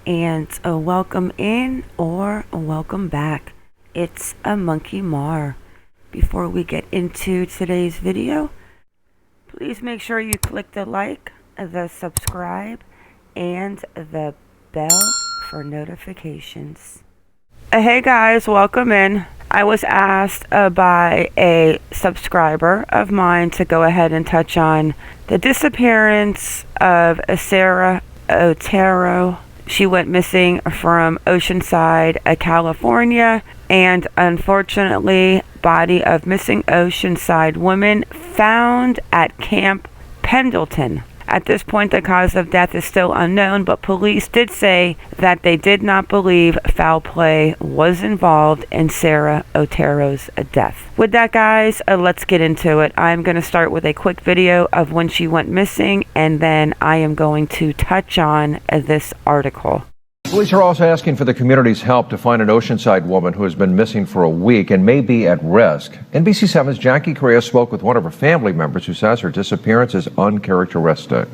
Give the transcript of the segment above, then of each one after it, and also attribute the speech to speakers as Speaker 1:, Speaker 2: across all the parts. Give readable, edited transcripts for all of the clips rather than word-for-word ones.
Speaker 1: and a welcome in or a welcome back. It's a MonkieMar. Before we get into today's video, please make sure you click the like, the subscribe, and the bell for notifications. Hey guys, welcome in. I was asked by a subscriber of mine to go ahead and touch on the disappearance of Sara Otero. She went missing from Oceanside, California, and unfortunately, body of missing Oceanside woman found at Camp Pendleton. At this point, the cause of death is still unknown, but police did say that they did not believe foul play was involved in Sara Otero's death. With that, guys, let's get into it. I'm going to start with a quick video of when she went missing, and then I am going to touch on this article.
Speaker 2: Police are also asking for the community's help to find an Oceanside woman who has been missing for a week and may be at risk. NBC7's Jackie Correa spoke with one of her family members who says her disappearance is uncharacteristic.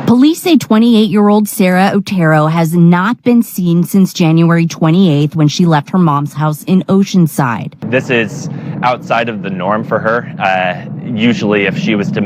Speaker 3: Police say 28-year-old Sara Otero has not been seen since January 28th when she left her mom's house in Oceanside.
Speaker 4: This is outside of the norm for her. Usually if she was to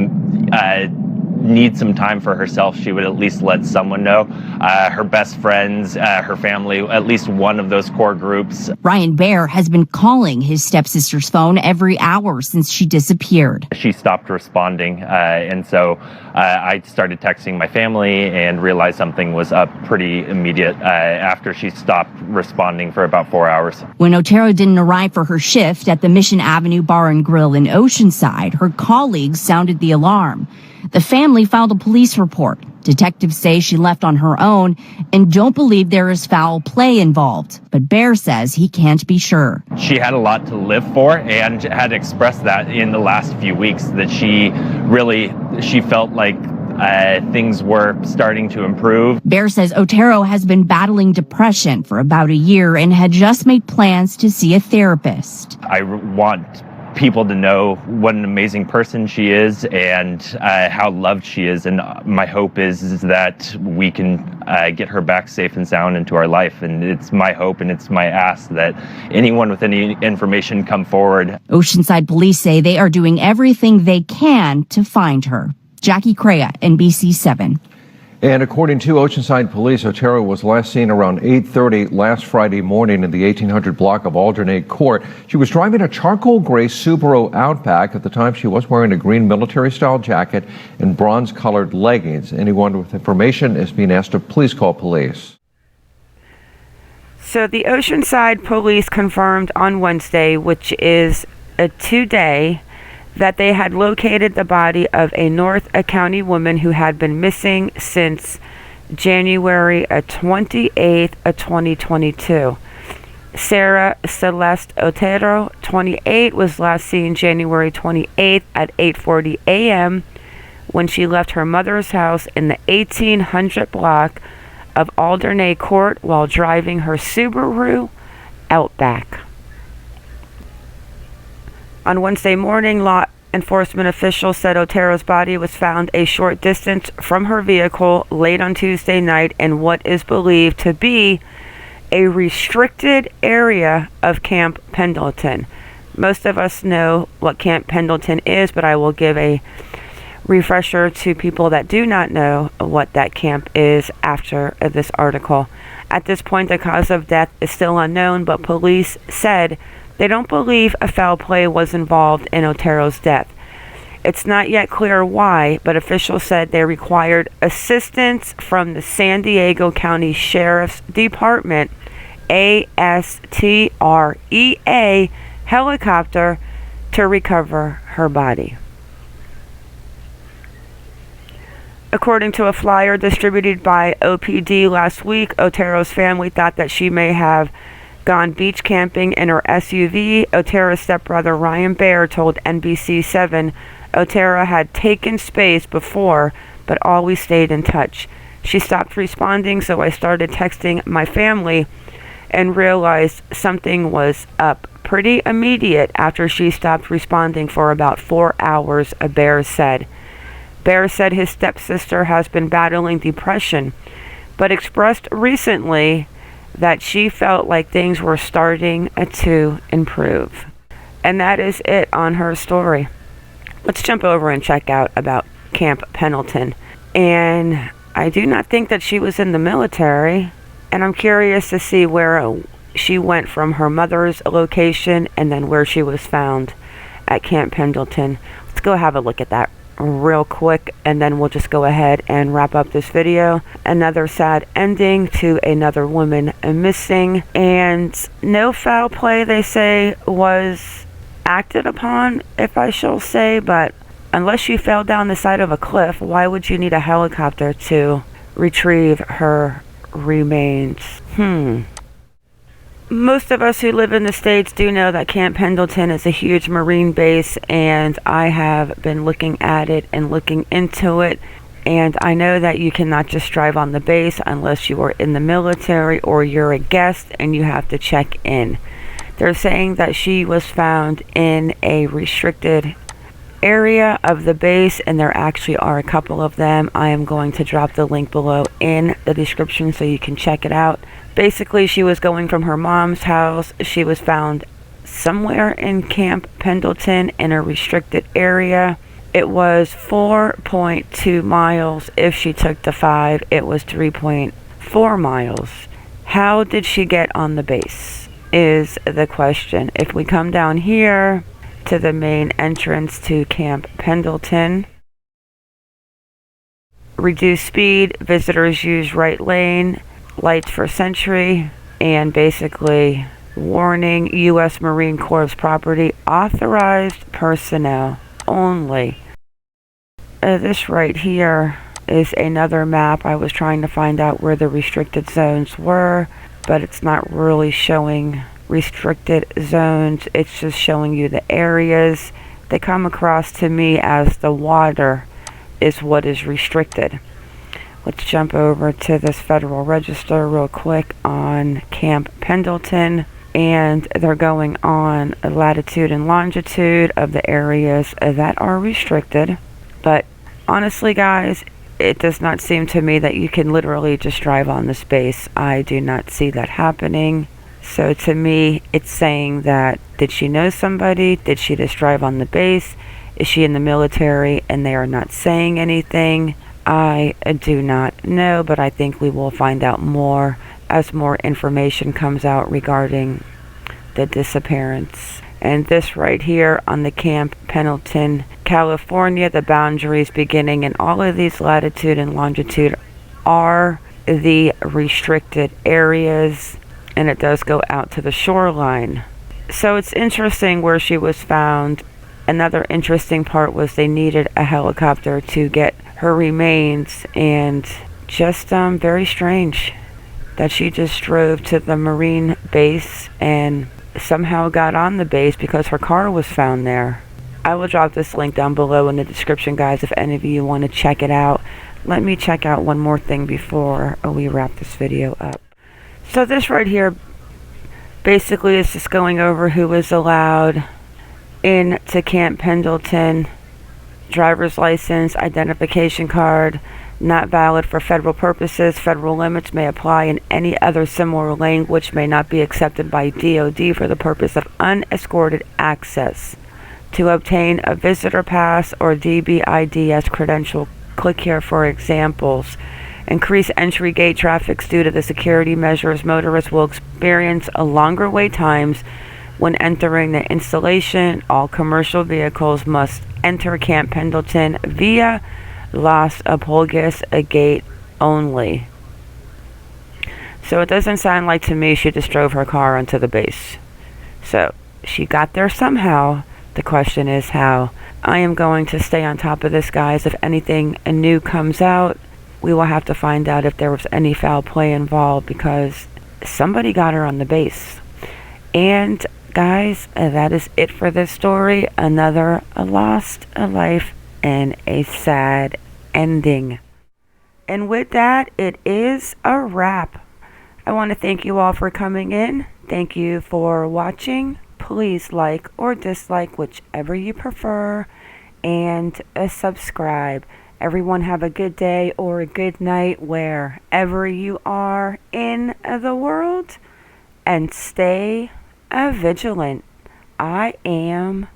Speaker 4: need some time for herself, she would at least let someone know. Her best friends, her family, at least one of those core groups.
Speaker 3: Ryan Baer has been calling his stepsister's phone every hour since she disappeared.
Speaker 4: She stopped responding, and so I started texting my family and realized something was up pretty immediate after she stopped responding for about 4 hours.
Speaker 3: When Otero didn't arrive for her shift at the Mission Avenue Bar and Grill in Oceanside, her colleagues sounded the alarm. The family filed a police report. Detectives say she left on her own and don't believe there is foul play involved. But Baer says he can't be sure.
Speaker 4: She had a lot to live for and had expressed that in the last few weeks, that she felt like things were starting to improve.
Speaker 3: Baer says Otero has been battling depression for about a year and had just made plans to see a therapist.
Speaker 4: I want people to know what an amazing person she is and how loved she is, and my hope is that we can get her back safe and sound into our life, and it's my hope and it's my ask that anyone with any information come forward.
Speaker 3: Oceanside police say they are doing everything they can to find her. Jackie Correa, NBC7.
Speaker 2: And according to Oceanside police, Otero was last seen around 8:30 last Friday morning in the 1800 block of Alderney Court. She was driving a charcoal gray Subaru Outback. At the time, she was wearing a green military-style jacket and bronze-colored leggings. Anyone with information is being asked to please call police.
Speaker 1: So the Oceanside police confirmed on Wednesday, which is today, that they had located the body of a North County woman who had been missing since January 28th, 2022. Sara Celeste Otero, 28, was last seen January 28th at 8:40 a.m. when she left her mother's house in the 1800 block of Alderney Court while driving her Subaru Outback. On Wednesday morning, law enforcement officials said Otero's body was found a short distance from her vehicle late on Tuesday night in what is believed to be a restricted area of Camp Pendleton. Most of us know what Camp Pendleton is, but I will give a refresher to people that do not know what that camp is after this article. At this point, the cause of death is still unknown, but police said they don't believe a foul play was involved in Otero's death. It's not yet clear why, but officials said they required assistance from the San Diego County Sheriff's Department, ASTREA, helicopter to recover her body. According to a flyer distributed by OPD last week, Otero's family thought that she may have gone beach camping in her SUV. Otero's stepbrother Ryan Baer told NBC7 Otero had taken space before, but always stayed in touch. She stopped responding, so I started texting my family and realized something was up pretty immediate after she stopped responding for about 4 hours, Baer said. Bear said his stepsister has been battling depression, but expressed recently that she felt like things were starting to improve. And that is it on her story. Let's jump over and check out about Camp Pendleton. And I do not think that she was in the military, and I'm curious to see where she went from her mother's location and then where she was found at Camp Pendleton. Let's go have a look at that real quick, and then we'll just go ahead and wrap up this video. Another sad ending to another woman missing, and no foul play, they say, was acted upon, if I shall say, but unless she fell down the side of a cliff, why would you need a helicopter to retrieve her remains? Most of us who live in the States do know that Camp Pendleton is a huge Marine base, and I have been looking at it and looking into it, and I know that you cannot just drive on the base unless you are in the military or you're a guest and you have to check in. They're saying that she was found in a restricted area of the base, and there actually are a couple of them. I am going to drop the link below in the description so you can check it out. Basically, she was going from her mom's house. She was found somewhere in Camp Pendleton in a restricted area. It was 4.2 miles. If she took the 5, it was 3.4 miles. How did she get on the base is the question. If we come down here to the main entrance to Camp Pendleton, reduce speed, visitors use right lane, lights for sentry, and basically warning, U.S. Marine Corps property, authorized personnel only. This right here is another map. I was trying to find out where the restricted zones were, but it's not really showing restricted zones. It's just showing you the areas. They come across to me as the water is what is restricted. Let's jump over to this Federal Register real quick on Camp Pendleton, and they're going on latitude and longitude of the areas that are restricted. But honestly, guys, it does not seem to me that you can literally just drive on the space. I do not see that happening. So to me, it's saying that, did she know somebody? Did she just drive on the base? Is she in the military and they are not saying anything? I do not know, but I think we will find out more as more information comes out regarding the disappearance. And this right here on the Camp Pendleton, California, the boundaries beginning in all of these latitude and longitude are the restricted areas, and it does go out to the shoreline. So it's interesting where she was found. Another interesting part was they needed a helicopter to get her remains, and just very strange that she just drove to the Marine base and somehow got on the base because her car was found there. I will drop this link down below in the description, guys, if any of you want to check it out. Let me check out one more thing before we wrap this video up. So this right here basically is just going over who is allowed into Camp Pendleton. Driver's license, identification card, not valid for federal purposes. Federal limits may apply in any other similar language, may not be accepted by DOD for the purpose of unescorted access. To obtain a visitor pass or DBIDS credential, click here for examples. Increased entry gate traffic due to the security measures. Motorists will experience a longer wait times when entering the installation. All commercial vehicles must enter Camp Pendleton via Las Apolgas, a gate only. So it doesn't sound like to me she just drove her car onto the base. So she got there somehow. The question is how. I am going to stay on top of this, guys. If anything new comes out, we will have to find out if there was any foul play involved, because somebody got her on the base. And guys, that is it for this story. Another lost life and a sad ending. And with that, it is a wrap. I want to thank you all for coming in. Thank you for watching. Please like or dislike, whichever you prefer, and subscribe. Everyone have a good day or a good night wherever you are in the world, and stay vigilant. I am